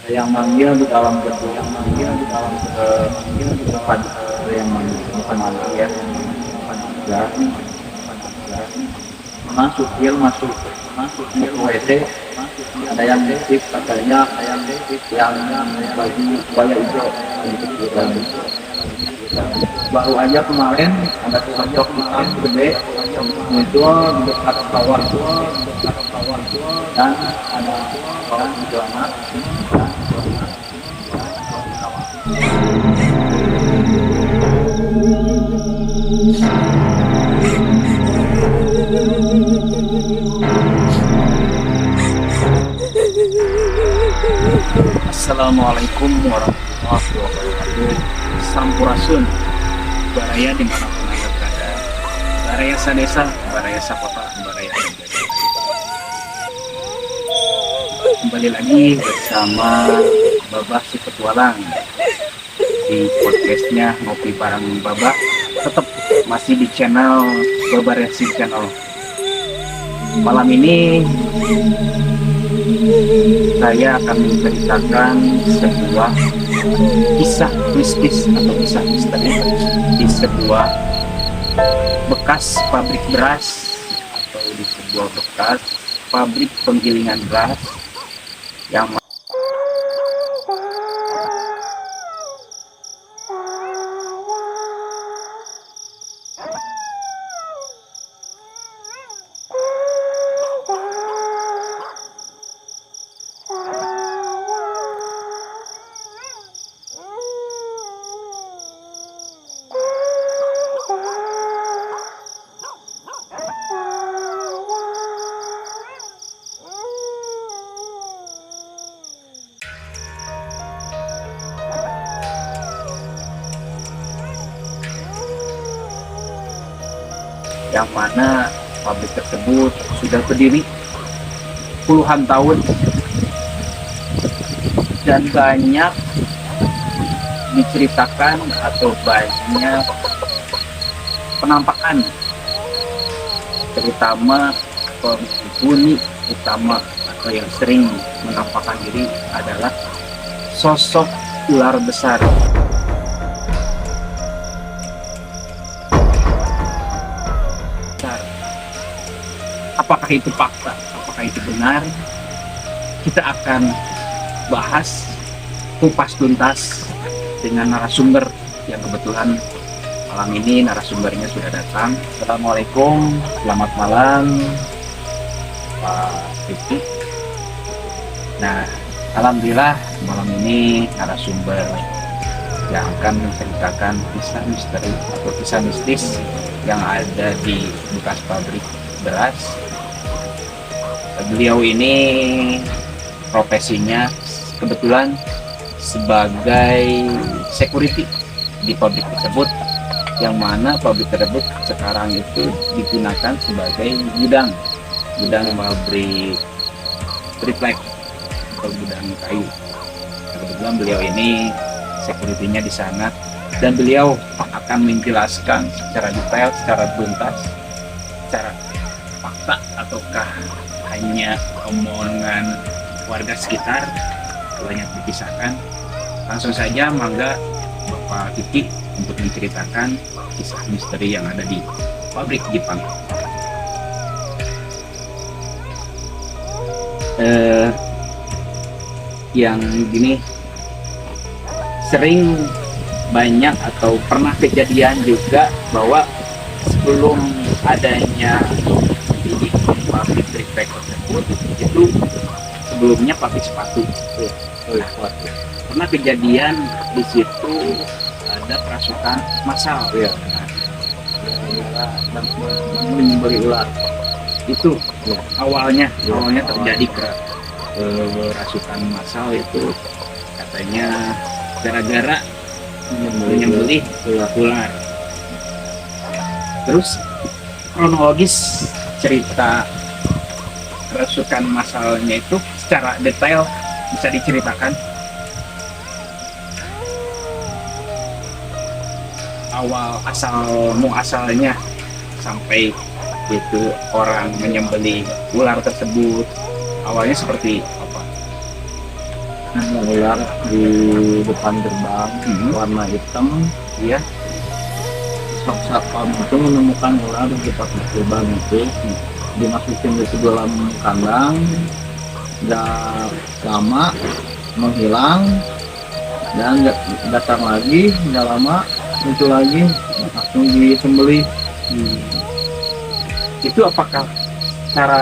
yang manggil di dalam gedung, yang manggil di dalam depan, yang manggil depan ya, dan masuk dia masuk dia WC, ada yang titip katanya, yang baju baju hijau dan baru aja kemarin ada kelompok hitam gede muncul di dekat kawah dan ada orang di celana. Assalamualaikum warahmatullahi wabarakatuh. Sampurasun, baraya dimanapun anda berada, baraya sadesa, baraya sakota, baraya sadesa. Kembali lagi bersama Babah si Petualang di podcastnya Ngopi Bareng Babah, tetap masih di channel Babah Racing Channel. Malam ini saya akan menceritakan sebuah kisah mistis atau kisah misteri di sebuah bekas pabrik beras atau di sebuah bekas pabrik penggilingan beras yang mana pabrik tersebut sudah berdiri puluhan tahun dan banyak diceritakan atau banyak penampakan, terutama penghuni utama atau yang sering menampakkan diri adalah sosok ular besar. Apakah itu fakta? Apakah itu benar? Kita akan bahas kupas tuntas dengan narasumber yang kebetulan malam ini narasumbernya sudah datang. Assalamualaikum, selamat malam Pak Rifki. Nah, alhamdulillah malam ini narasumber yang akan menceritakan kisah misteri atau kisah mistis yang ada di bekas pabrik beras. Beliau ini profesinya kebetulan sebagai security di pabrik tersebut, yang mana pabrik tersebut sekarang itu digunakan sebagai gudang pabrik triplek atau gudang kayu. Kebetulan beliau ini security-nya di sana dan beliau akan menjelaskan secara detail, secara tuntas, secara fakta ataukah hanya omongan warga sekitar, banyak dipisahkan. Langsung saja mangga Bapak Kiki untuk menceritakan kisah misteri yang ada di pabrik Jepang. Yang gini, sering banyak atau pernah kejadian juga bahwa sebelum adanya ini pabrik triplek tersebut itu sebelumnya pabrik sepatu. Pernah kejadian di situ ada kerasukan massal ya, menyembeli ular. Itu awalnya terjadi kerasukan massal itu katanya gara-gara menyembelih ular. Terus kronologis cerita kerasukan massalnya itu secara detail bisa diceritakan awal asalnya sampai itu orang menyembelih ular tersebut awalnya seperti apa? nemu ular di depan gerbang warna hitam. Iya. Satpam itu menemukan ular di depan gerbang itu, dimasukin ke dalam kandang. Nggak lama menghilang dan datang lagi, nggak lama muncul lagi, langsung disembelih. Itu apakah cara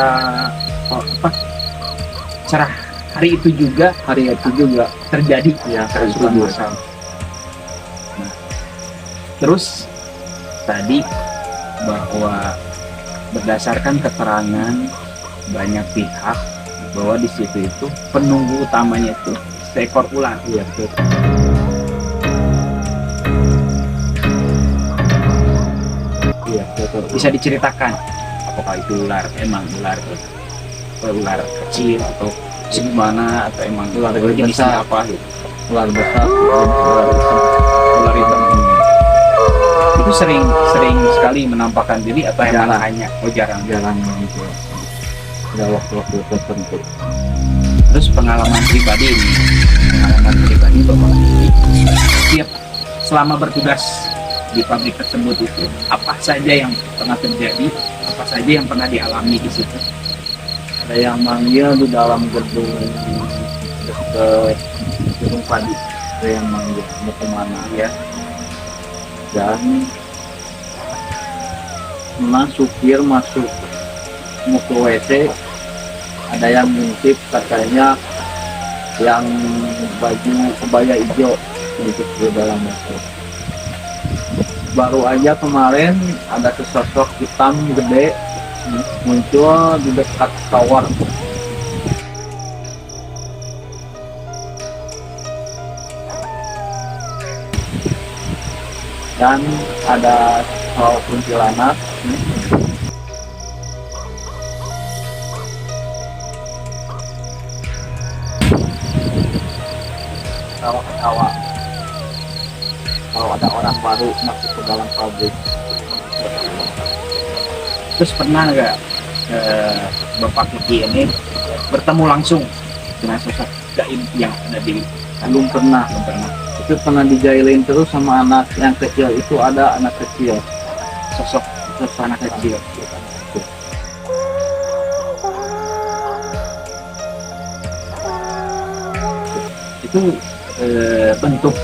cara hari itu juga terjadi Ya, kerusuhan massal? Nah, terus tadi bahwa berdasarkan keterangan banyak pihak bahwa di situ itu penunggu utamanya itu seekor ular. Iya, betul. Iya, betul. Bisa diceritakan apakah itu ular ular kecil atau gimana, atau emang Ular jenisnya besar. apa gitu? Ular besar, ular hitam. Ular hitam. Itu sering sekali menampakkan diri atau emang Jarang. hanya jarang. Jarang gitu. Ada waktu-waktu tertentu. Terus pengalaman pribadi Bapak ini setiap selama bertugas di pabrik tersebut itu apa saja yang pernah terjadi, apa saja yang pernah dialami di situ? Ada yang manggil di dalam gedung dekat gedung padi, ada yang manggil mau kemana ya, dan supir masuk mau ke WC, ada yang ngintip katanya yang baju kebaya hijau ngintip di dalam WC. Baru aja kemarin ada sesosok hitam gede muncul di dekat tower. Dan ada kuntilanak ketawa-ketawa kalau ada orang baru masuk ke dalam pabrik. Terus pernah nggak Bapak Kiki ini bertemu langsung dengan sosok gaib yang ada di Belum pernah. Itu pernah dijailin terus sama anak yang kecil, itu ada anak kecil, sosok anak kecil. Itu bentuk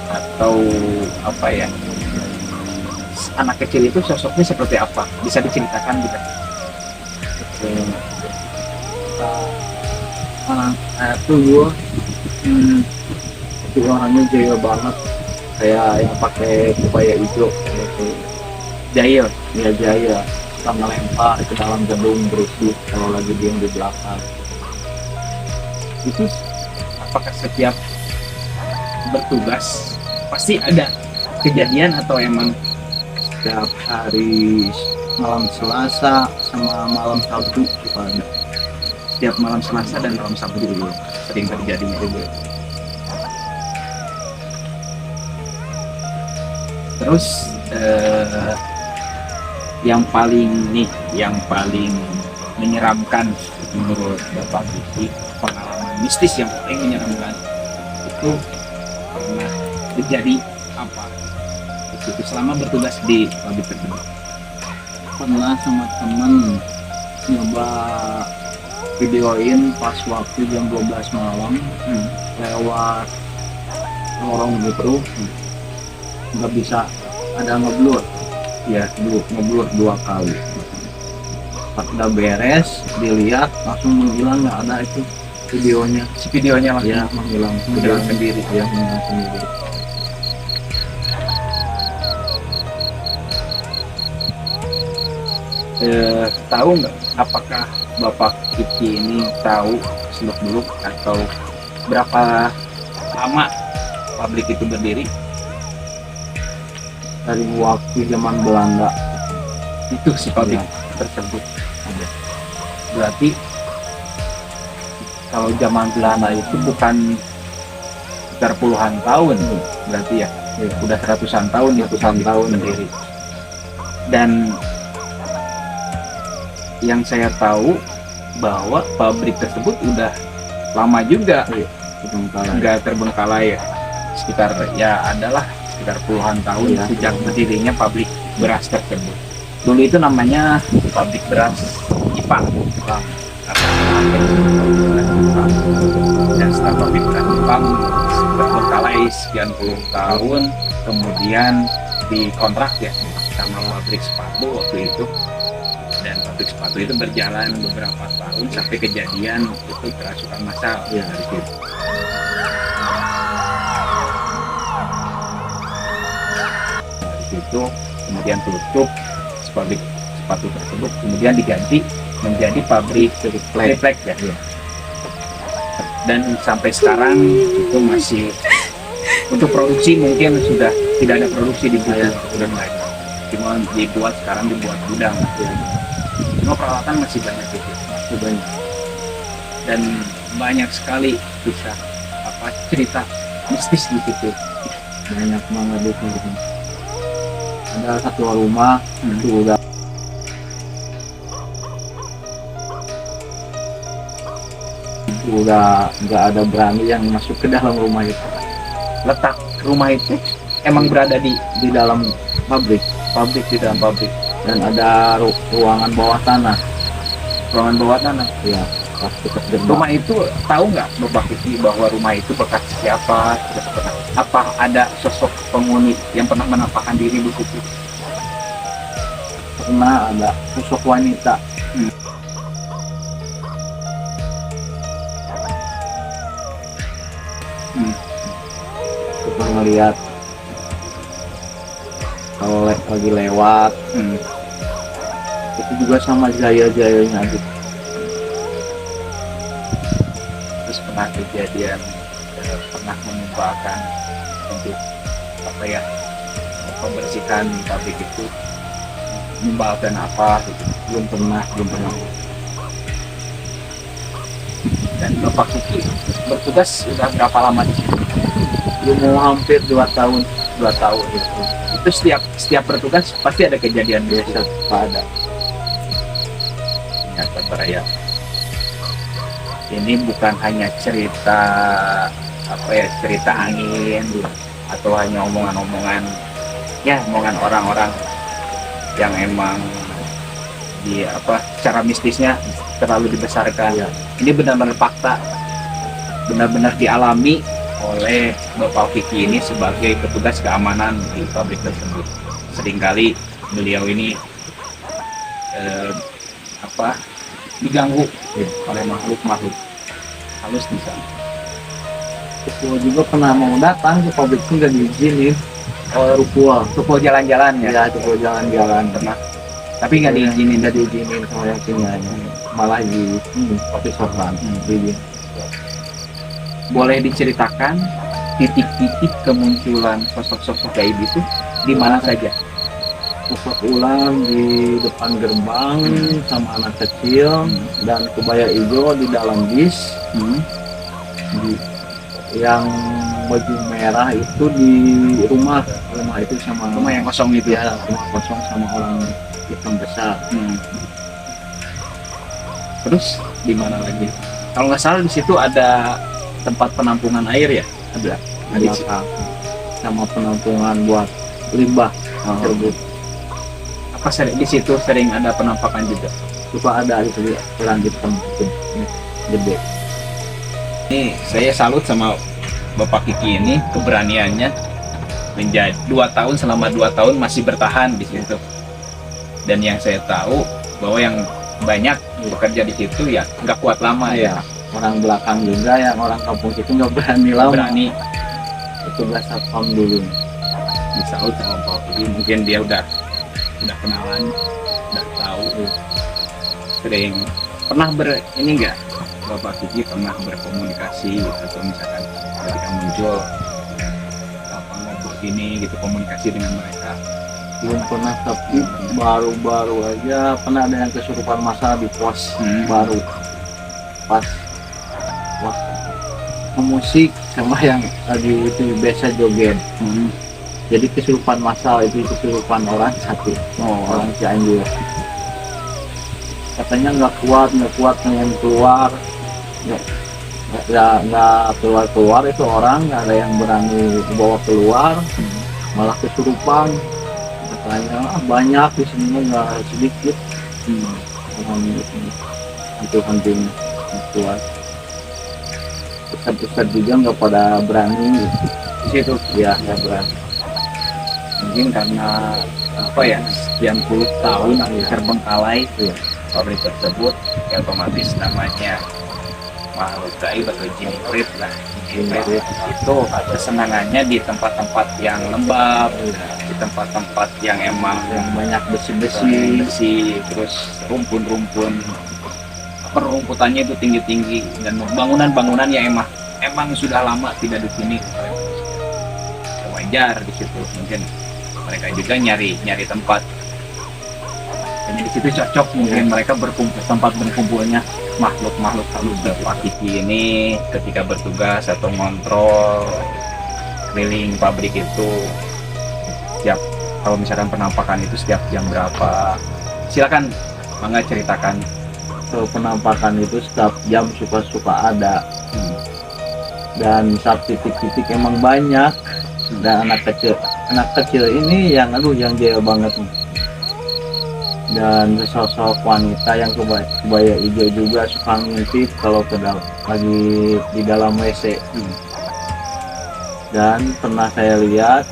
atau apa ya, anak kecil itu sosoknya seperti apa, bisa diceritakan gitu? Anak itu gua itu orangnya jaya banget, kayak yang pakai kebaya hijau gitu. Jahil. Ya jaya, kita ngelempar ke dalam gedung berisik kalau lagi diem di belakang. Itu apakah setiap bertugas pasti ada kejadian atau emang Setiap hari malam Selasa sama malam Sabtu suka ada. setiap malam Selasa dan malam Sabtu dulu sering terjadi gitu? Terus yang paling menyeramkan menurut Bapak Kiki, pengalaman mistis yang paling menyeramkan itu pernah terjadi apa itu selama bertugas di pabrik tersebut? Pernah sama temen nyoba videoin pas waktu jam 12 malam lewat lorong gitu, nggak bisa, ada ngeblur ya, ngeblur 2 kali. Pas udah beres dilihat langsung menghilang, nggak ada itu videonya. Si videonya langsung Ya menghilang sendiri. Ya menghilang sendiri. Tahu nggak apakah Bapak Kiki ini tahu seluk-beluk atau berapa lama pabrik itu berdiri? Dari waktu zaman Belanda Itu si pabrik tersebut. Berarti kalau zaman Belanda itu bukan sekitar puluhan tahun, berarti ya, udah ratusan tahun itu tahun berdiri. Dan yang saya tahu bahwa pabrik tersebut udah lama juga nggak terbengkalai ya. Sekitar ya adalah sekitar puluhan tahun Iya. sejak berdirinya pabrik beras tersebut. Dulu itu namanya pabrik beras Ipang. Dan setelah pabrik beras Ipang terbengkalai sekian puluh tahun, kemudian dikontrak ya sama pabrik sepatu waktu itu. Dan pabrik sepatu itu berjalan beberapa tahun sampai kejadian itu kerasukan massal Iya. dari situ. Dari situ kemudian tutup pabrik sepatu tersebut, kemudian diganti menjadi pabrik triplek ya. Iya. Dan sampai sekarang itu masih untuk produksi mungkin sudah tidak ada produksi di gudang, sudah mulai. Cuma dibuat gudang. Iya. Semua peralatan masih banyak itu. Masih banyak. Dan banyak sekali bisa cerita mistis di situ. Banyak banget di sini. Ada satu rumah itu udah nggak ada berani yang masuk ke dalam rumah itu. Letak rumah itu emang berada di Dalam pabrik di dalam pabrik, dan ada ruangan bawah tanah. ruangan bawah tanah. Ya, pas dekat gerbang. Rumah itu tahu nggak Bapak Kiki bahwa rumah itu bekas siapa? Apa ada sosok penghuni yang pernah menampakkan diri di situ? Pernah ada sosok wanita. Kita ngeliat kalau lagi lewat itu juga sama jaya-jayanya gitu. Terus pernah kejadian pernah menyumbangkan untuk membersihkan pabrik itu, menyumbangkan apa gitu. Belum pernah. Dan Bapak Kiki bertugas sudah berapa lama di situ? Belum mau hampir 2 tahun. 2 tahun gitu. Itu setiap bertugas pasti ada kejadian biasa. Ada. Ternyata beraya. Ini bukan hanya cerita cerita angin atau hanya omongan orang-orang yang emang secara mistisnya terlalu dibesarkan. Ya. Ini benar-benar fakta, benar-benar dialami oleh Bapak Kiki ini sebagai petugas keamanan di pabrik tersebut. Seringkali beliau ini diganggu oleh makhluk halus di sana. Rupul juga pernah mau datang ke pabrik itu nggak diizinin. Rupul jalan-jalan ya, ya, Rupul jalan-jalan pernah. Tapi nggak diizinin. nggak diizinin sama yang punyanya. Malah di pabrik sorban. Boleh diceritakan titik-titik kemunculan sosok-sosok gaib itu di mana saja? Sosok ulang di depan gerbang sama anak kecil dan kebaya hijau di dalam bis. Yang baju merah itu di rumah itu sama Rumah yang kosong itu ya, rumah kosong sama orang hitam besar. Terus di mana lagi? Kalau nggak salah di situ ada tempat penampungan air ya? Ada di situ. Sama penampungan buat limbah tersebut. Apa di situ sering ada penampakan juga? Suka ada itu orang hitam itu gede. Ini saya salut sama Bapak Kiki ini, keberaniannya menjadi 2 tahun, selama 2 tahun masih bertahan di situ. Dan yang saya tahu bahwa yang banyak bekerja di situ ya nggak kuat lama ya. Orang belakang juga yang orang kampung itu nggak berani lama. Berani. Petugas satpam dulu. Disalut sama Bapak Kiki, mungkin dia udah kenalan, udah tahu. Sering pernah ini enggak Bapak Kiki pernah berkomunikasi atau misalkan ketika muncul ngobrol gini gitu, komunikasi dengan mereka? Belum pernah, tapi baru-baru aja pernah ada yang kesurupan masalah di pos baru pas musik sama yang lagi itu biasa joget. Jadi kesurupan massal itu kesurupan orang satu, orang Cianjur. Katanya nggak kuat pengen keluar, nggak keluar itu orang, nggak ada yang berani bawa keluar, malah kesurupan katanya. Banyak di sini nggak sedikit orang itu penting keluar. Ustad juga nggak pada berani Di situ ya, nggak berani. mungkin karena apa ya, sekian puluh tahun terbengkalai Iya. pabrik tersebut, ya otomatis namanya makhluk gaib atau jin ifrit lah. Jin ifrit itu kesenangannya di tempat-tempat yang lembab, di tempat-tempat yang emang Yang banyak besi-besi. besi, terus rumpun-rumpun, perumputannya itu tinggi-tinggi, dan bangunan-bangunan yang emang sudah lama tidak dihuni. Wajar di situ, mungkin mereka juga nyari tempat. Dan di situ cocok mungkin mereka berkumpul, tempat berkumpulnya makhluk-makhluk halus Pak Kiki ini ketika bertugas atau ngontrol keliling pabrik itu. Setiap, kalau misalkan penampakan itu setiap jam berapa, silakan Mangga ceritakan. Kalau penampakan itu setiap jam suka-suka ada, dan saat titik-titik emang banyak. Dan anak kecil ini yang jahil banget nih. Dan sosok wanita yang kebaya hijau juga suka ngintip kalau lagi di dalam WC. Dan pernah saya lihat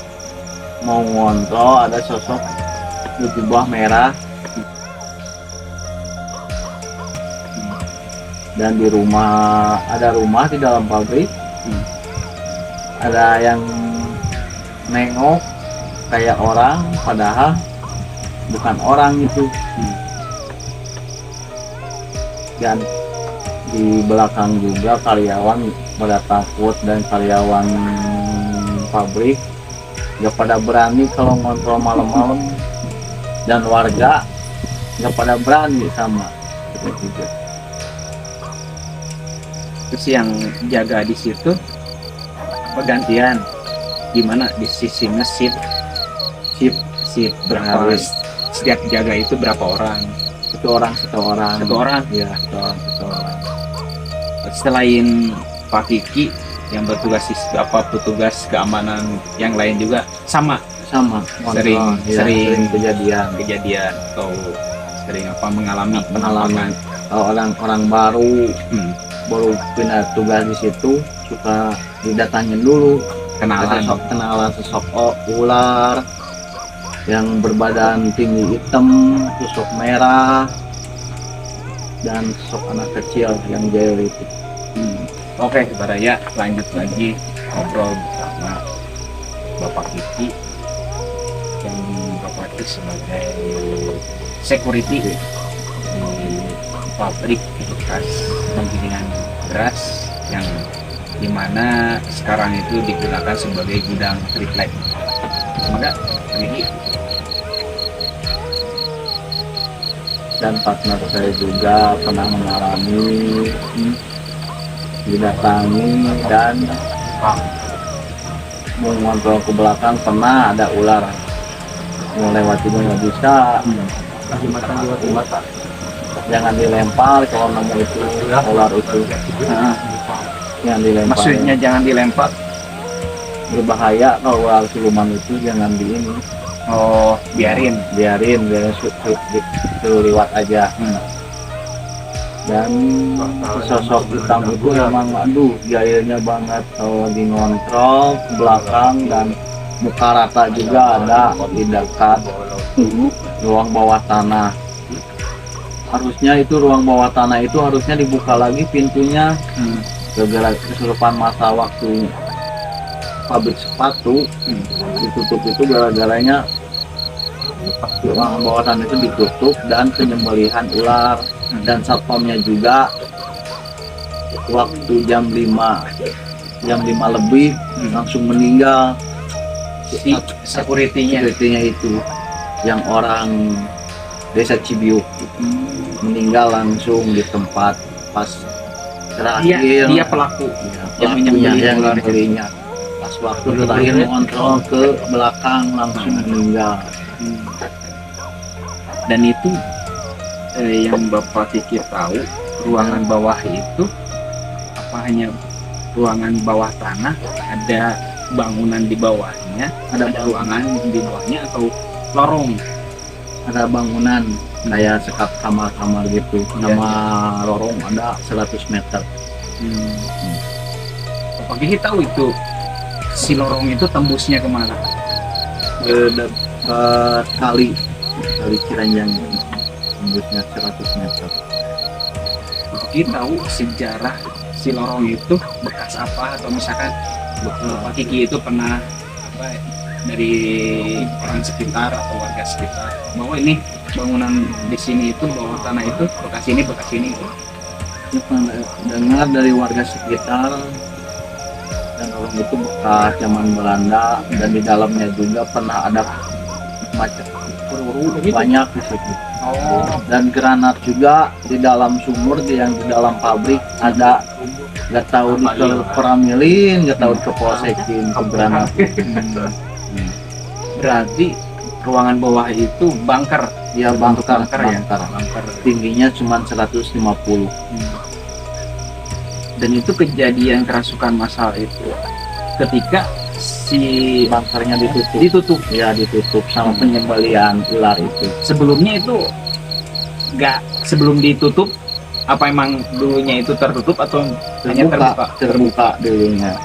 mau ngontrol ada sosok berjubah merah. Dan di rumah, ada rumah di dalam pabrik, ada yang nengok kayak orang, padahal bukan orang itu. Dan di belakang juga karyawan pada takut, dan karyawan pabrik gak pada berani kalau ngontrol malam-malam, dan warga gak pada berani sama juga. Terus yang jaga di situ pergantian, gimana di sisi shift berapa, setiap jaga itu berapa orang? Satu orang ya, satu orang. Selain Pak Kiki yang bertugas petugas keamanan yang lain juga sama sering kejadian atau sering mengalami pengalaman. Kalau orang baru pindah tugas di situ suka didatangin dulu, kenalan sosok ular yang berbadan tinggi hitam, sosok merah, dan sosok anak kecil yang jahil itu. Oke, Baraya, lanjut lagi ngobrol bersama Bapak Kiki yang beroperasi sebagai security di pabrik bekas penggilingan beras yang dimana sekarang itu digunakan sebagai gudang triplek. Semoga Kiki. Dan partner saya juga pernah mengalami didatangi dan mau ngontrol ke belakang, pernah ada ular mau lewati nggak bisa. Mata jangan dilempar kalau nemu itu ular itu. Jangan dilempar. Maksudnya jangan dilempar, berbahaya. Kalau ular siluman itu jangan di ini. oh biarin lewat aja. Dan sosok hitam itu memang jahilnya banget kalau di ngontrol ke belakang, dan muka rata juga ada di dekat ruang bawah tanah. Harusnya itu ruang bawah tanah itu harusnya dibuka lagi pintunya. Gara-gara kesurupan masa waktu pabrik sepatu ditutup itu, gara-garanya ruang bawah tanah itu ditutup dan penyembelihan ular. Dan satpamnya juga waktu jam 5 lebih langsung meninggal. si security-nya itu yang orang desa Cibiuk meninggal langsung di tempat pas terakhir. dia pelaku yang menyembelihnya pas waktu terakhir mengontrol ke belakang langsung meninggal. Dan itu yang Bapak Kiki tahu, ruangan bawah itu apa hanya ruangan bawah tanah, ada bangunan di bawahnya, ada ruangan di bawahnya, atau lorong? Ada bangunan kayak sekat kamar-kamar gitu, Iya, sama lorong ada 100 meter. Pak Kiki tahu itu si lorong itu tembusnya kemana? Ke kali Ciranjang, tembusnya 100 meter. Pak Kiki tahu sejarah si lorong itu bekas apa, atau misalkan Pak Kiki itu pernah apa ya, dari orang sekitar atau warga sekitar bahwa ini bangunan di sini itu bawah tanah itu bekas ini itu. Saya pernah dengar dari warga sekitar, dan orang itu bekas zaman Belanda, dan di dalamnya juga pernah ada macam peluru banyak di situ. Oh, Dan granat juga di dalam sumur, yang di dalam pabrik ada, nggak tahu di peramilin, nggak tahu ke polsekin ke granat. berarti ruangan bawah itu bunker. Ya bangkar, ya. bangkar. Tingginya cuma 150. Dan itu kejadian kerasukan massal itu ketika si Bangkarnya ditutup. ditutup. Ya ditutup sama penyembelian ular itu. Sebelumnya itu nggak, sebelum ditutup apa emang dulunya itu tertutup atau hanya terbuka? Terbuka dulunya.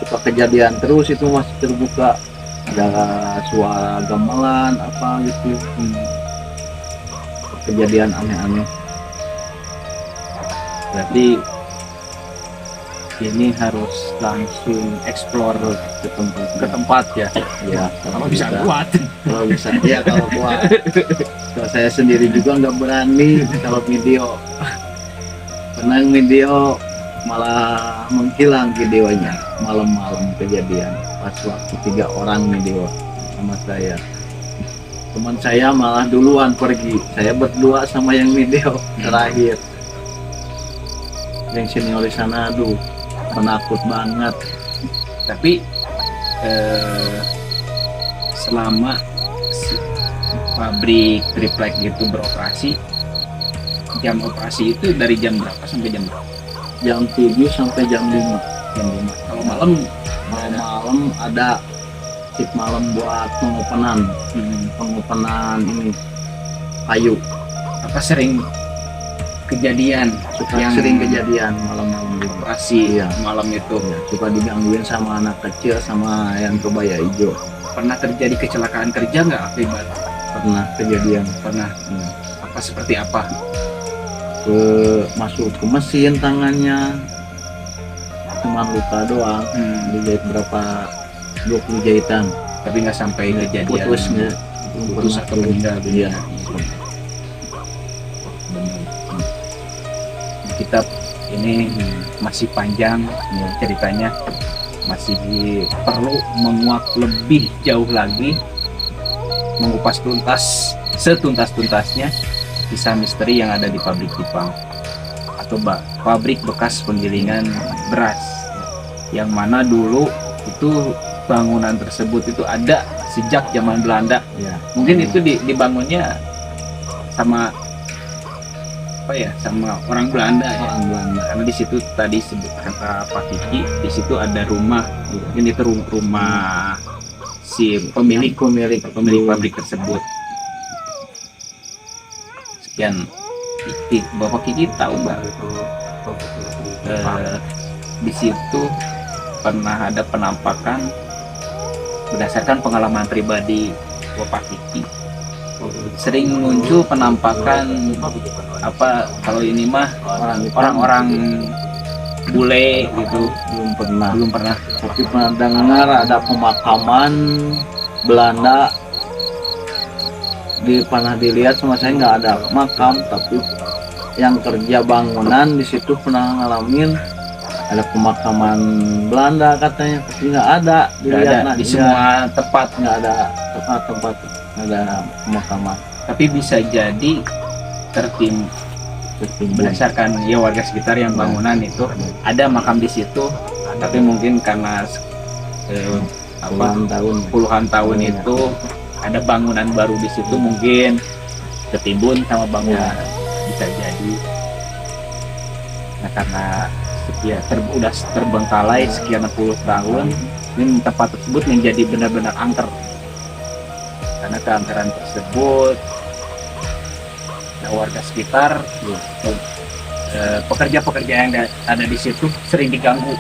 Suka kejadian terus itu masih terbuka. Ada suara gamelan apa gitu. Kejadian aneh-aneh. Berarti ini harus langsung explore ke tempat ya. Ya Kalau bisa kuat. Kalau bisa ya, kalau kuat. Kalau saya sendiri juga nggak berani kalau video. Pernah video malah menghilang videonya malam-malam kejadian, pas waktu 3 orang video sama saya. Teman saya malah duluan pergi, saya berdua sama yang video terakhir. Yang senior di sana, aduh penakut banget. Tapi selama pabrik triplek gitu beroperasi, jam operasi itu dari jam berapa sampai jam berapa? Jam 7 sampai jam 5. Jam 5. Kalau malam Malam ada shift malam buat pengopenan ini kayu. apa sering kejadian yang Sering kejadian malam-malam gitu. operasi Iya. malam itu? Ya, suka digangguin sama anak kecil sama yang kebaya hijau. Pernah terjadi kecelakaan kerja nggak akibat? Pernah kejadian, Pernah. ya, Apa seperti apa? masuk ke mesin tangannya, cuma luka doang, dijahit berapa 20 jahitan, Tapi nggak sampai kejadian putusnya putus atau meninggal dunia. Kita ini masih panjang ya, ceritanya, masih perlu menguak lebih jauh lagi, mengupas tuntas setuntas-tuntasnya kisah misteri yang ada di pabrik Jepang atau pabrik bekas penggilingan beras, yang mana dulu itu bangunan tersebut itu ada sejak zaman Belanda. ya. Mungkin itu dibangunnya sama apa ya, sama orang Belanda ya. Orang Belanda. Karena di situ tadi sebut kata Pak Kiki, di situ ada rumah, ini itu rumah si pemilik pabrik tersebut. Sekian. Bapak Kiki tahu nggak? Di situ pernah ada penampakan berdasarkan pengalaman pribadi Bapak Kiki. Sering muncul penampakan apa, kalau ini mah orang-orang bule gitu. Belum pernah. Belum pernah. Tapi pernah dengar ada pemakaman Belanda, pernah dilihat sama saya, nggak ada makam, tapi yang kerja bangunan di situ pernah ngalamin ada pemakaman Belanda katanya, tapi nggak ada dilihat Di semua tempat. nggak ada tempat ada pemakaman. Tapi bisa jadi tertimbun berdasarkan ya warga sekitar yang bangunan itu ada makam di situ, tapi mungkin karena puluhan tahun Iya. itu ada bangunan baru di situ, mungkin ketimbun sama bangunan. Bisa jadi. Nah, karena udah terbengkalai sekian puluh tahun, ini tempat tersebut menjadi benar-benar angker. Karena keangkeran tersebut, nah, warga sekitar, pekerja-pekerja yang ada di situ sering diganggu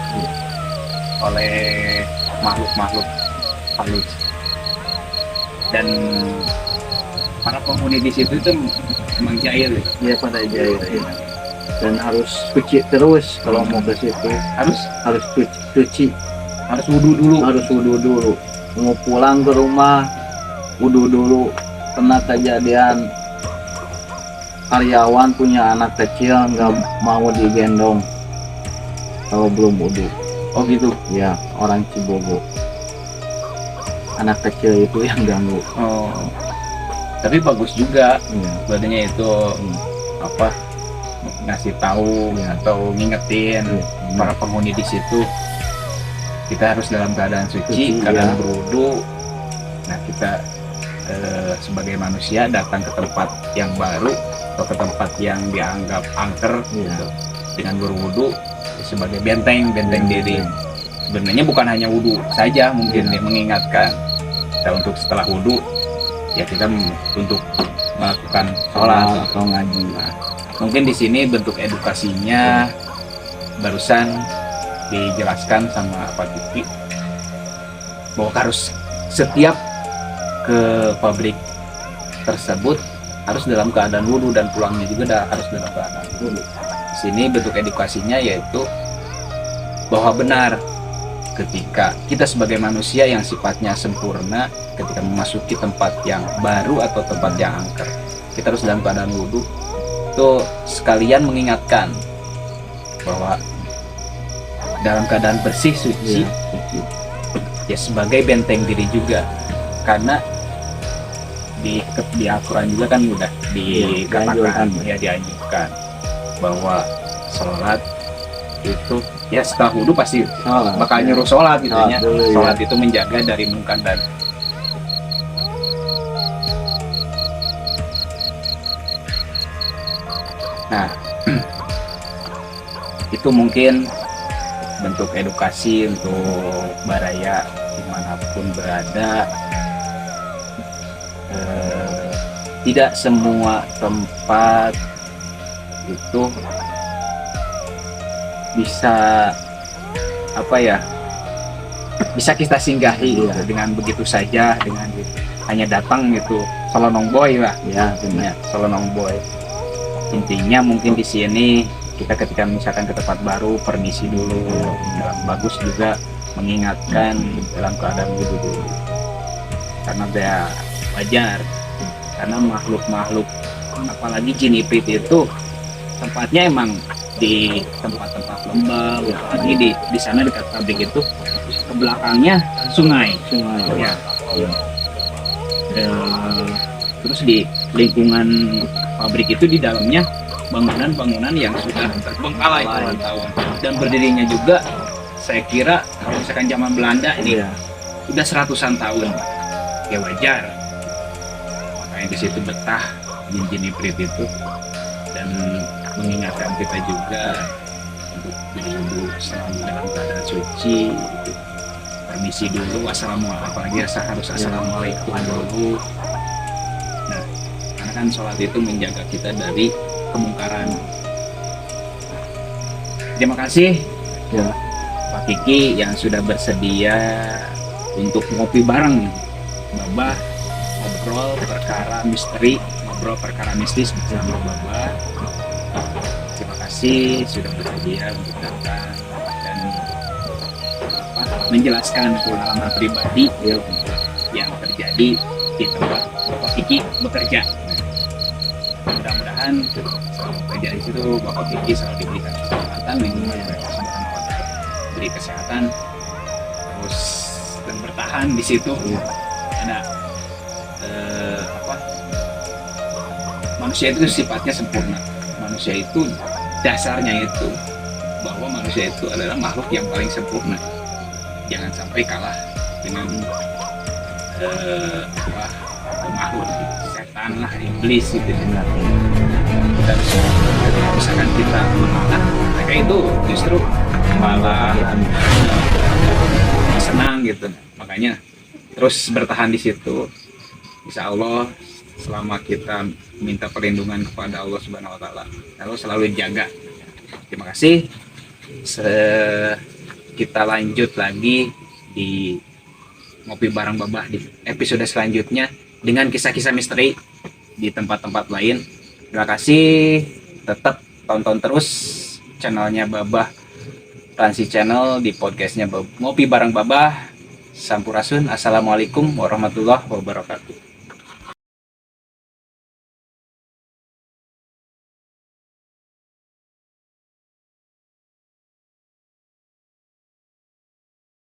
oleh makhluk-makhluk halus. Dan para penghuni di situ itu memang jahil. Iya, pada jahil. Dan harus cuci terus kalau mau ke situ. Harus cuci. Harus wudhu dulu. Mau pulang ke rumah wudhu dulu. Pernah kejadian karyawan punya anak kecil nggak mau digendong kalau belum wudhu. Oh gitu? Ya, orang Cibogo. Anak kecil itu yang ganggu. Oh, tapi bagus juga. Badannya itu apa, ngasih tahu atau ngingetin para penghuni di situ kita harus dalam keadaan suci, keadaan berwudu. Nah, kita sebagai manusia datang ke tempat yang baru atau ke tempat yang dianggap angker gitu, dengan berwudu sebagai benteng diri. Sebenarnya bukan hanya wudu saja, mungkin dia mengingatkan kita untuk setelah wudu ya kita untuk melakukan sholat atau ngaji. Nah, mungkin di sini bentuk edukasinya barusan dijelaskan sama Pak Kiki bahwa harus setiap ke pabrik tersebut harus dalam keadaan wudu dan pulangnya juga harus dalam keadaan wudu. Di sini bentuk edukasinya yaitu bahwa benar ketika kita sebagai manusia yang sifatnya sempurna, ketika memasuki tempat yang baru atau tempat yang angker, kita harus dalam keadaan wudu. Itu sekalian mengingatkan bahwa dalam keadaan bersih, suci, ya sebagai benteng diri juga. Karena di Al-Quran juga kan udah dikatakan, dianjurkan bahwa sholat itu ya setelah wudu pasti bakal nyuruh sholat gitu ya. Sholat itu menjaga dari munkar dan nah itu mungkin bentuk edukasi untuk baraya dimanapun berada. Tidak semua tempat itu bisa bisa kita singgahi gitu, dengan begitu saja, dengan hanya datang gitu selonong boy lah ya, selonong boy. Intinya mungkin di sini kita ketika misalkan ke tempat baru permisi dulu, dalam bagus juga mengingatkan dalam keadaan wudu dulu, karena dia wajar, karena makhluk-makhluk apalagi jin iprit itu tempatnya emang di tempat-tempat lembab, apalagi di sana dekat pabrik itu ke belakangnya sungai ya. Terus di lingkungan pabrik itu di dalamnya bangunan-bangunan yang sudah terbengkalai tahun-tahun, dan berdirinya juga saya kira kalau misalkan zaman Belanda ini udah 100-an tahun. Ya wajar, makanya di situ betah jin-jin iprit itu, dan mengingatkan kita juga untuk berwudu selalu dalam keadaan suci. Permisi dulu, assalamualaikum, apalagi harus assalamualaikum dulu. Nah, karena kan sholat itu menjaga kita dari kemungkaran. Terima kasih Pak Kiki yang sudah bersedia untuk ngopi bareng Babah, ngobrol perkara misteri, ngobrol perkara mistis bersama Babah. Terima kasih sudah bersedia untuk datang dan menjelaskan pengalaman pribadi yang terjadi di tempat Bapak Kiki bekerja. Mudah-mudahan selama bekerja di situ Bapak Kiki selalu diberikan kesehatan, lingkungan diberi kesehatan terus dan bertahan di situ. Ada manusia itu sifatnya sempurna. Manusia itu dasarnya itu bahwa manusia itu adalah makhluk yang paling sempurna. Jangan sampai kalah dengan makhluk setan lah, iblis gitu. Dan misalkan kita mengalah mereka itu justru malah senang gitu. Makanya terus bertahan di situ. Insya Allah selama kita minta perlindungan kepada Allah Subhanahu Wa Taala, Allah selalu dijaga. Terima kasih. Kita lanjut lagi di Ngopi Bareng Babah di episode selanjutnya dengan kisah-kisah misteri di tempat-tempat lain. Terima kasih. Tetap tonton terus channelnya Babah Transi Channel di podcastnya Ngopi Bareng Babah. Sampurasun. Assalamualaikum warahmatullahi wabarakatuh.